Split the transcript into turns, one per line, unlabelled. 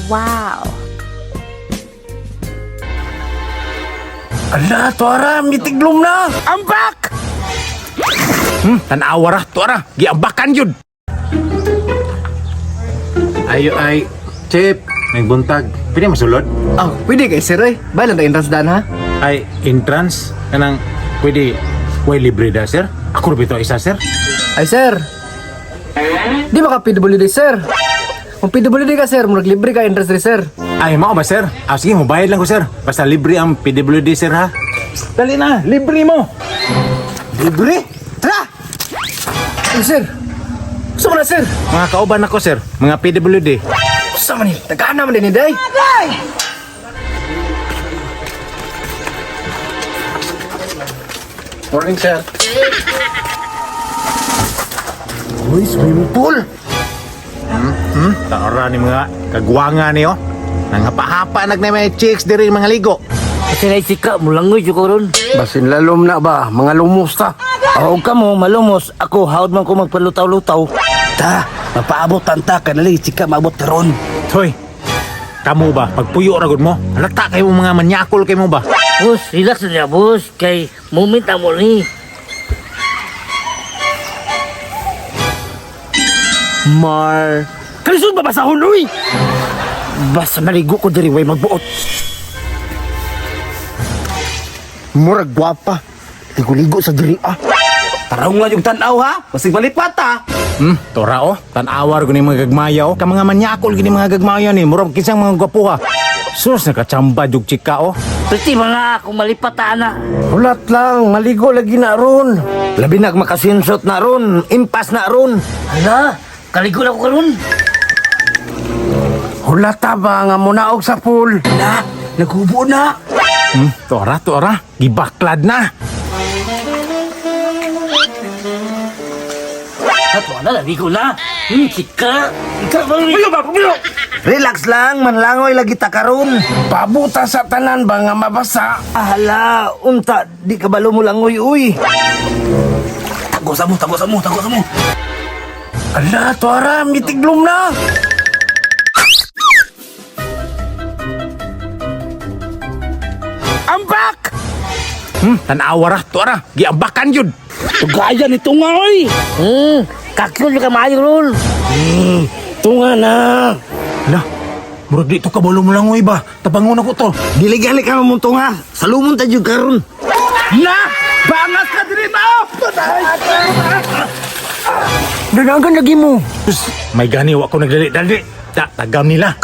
Wow.
Ala, tuara, mitiglom na. Ambak! Tanawa ra, tuara. Giambakan yun. Ayo ay, Chip, may buntag. Pwede masulod?
Oh, pwede kay sir eh. Bayan na entrance dan ha?
Ay, entrance? Kanang, pwede, way libre da, sir? Ako rin ito isa, sir?
Ay sir. Di ba ka PWD sir? Kung PWD ka sir, murag libre ka entrance rin sir.
Ay, mao ba, sir? Sige, mabayad lang ko, sir. Basta libre ang PWD, sir, ha? Dali na, libre mo. Libre? Tara!
Ay sir. Gusto mo na sir?
Mga kauban ako, sir. Mga PWD.
Gusto mo ni? Tagaan naman din ni Day.
Morning, sir. Uy, swimming pool. Taora ni mga kagwanga niyo. Nanghapa-hapa nagnamay chicks diri mga ligo.
Kasi naisika, mulangoy ko ron.
Basin lalom na ba? Mga lumusta.
Huwag ka mo, malumos. Ako, hawad man ko magpalutaw-lutaw. Ta, mapaabot tanta ka nalang isika, maabot ka ron.
Hoy, kamu ba? Pagpuyo ragod mo. Halata kayo mga manyakol kayo mo ba?
Boss, relax na niya, boss. Kay moment na mo ni.
Mar.
Kalisod ba sa huloy? Basta maligo ko diri, way magbuot.
Murag gwapa. Ligo-ligo sa diri ah.
Tarong nga yung tanaw ha, masig malipat ha.
Tora oh, tanawar ko ni mga gagmaya oh. Ka mga manyakol gini mga gagmaya ni. Murag kisang mga gwapo ha. Sus, nakachamba jug chika oh.
Pwede mga kung malipat na.
Ulat lang, maligo lagi na ron. Labi na makasinsot na ron, impas na ron.
Hala, kaligo na ko karon.
Hulata ba nga munaog sa pool?
Hala, naghubo na.
Tora, gibaklad na.
Ato na, naligo na. Sika. Ikaw ba rin?
Relax lang, manlangoy lagi ta karon. Pabuta sa tanan ba nga mabasa? Ahala, unta di ka balo mo langoy uy.
Tago sa mo.
Ala, tuara, mitiglom na.
Ambak! Tanawa ra, tuara. Giambakan yun.
Gaya nito nga oy. Kakyon ka maayo ron.
Tunga na.
Hala, murag dito ka balo mo lang ba? Tabangon ako to.
Dili-gali ka mamunto nga. Salumon ta jud karon.
Na! Bangas ka diri ba?
Danagan lagi mo.
Sus, may ganiwa ko nagdali-dali. Tagam nila.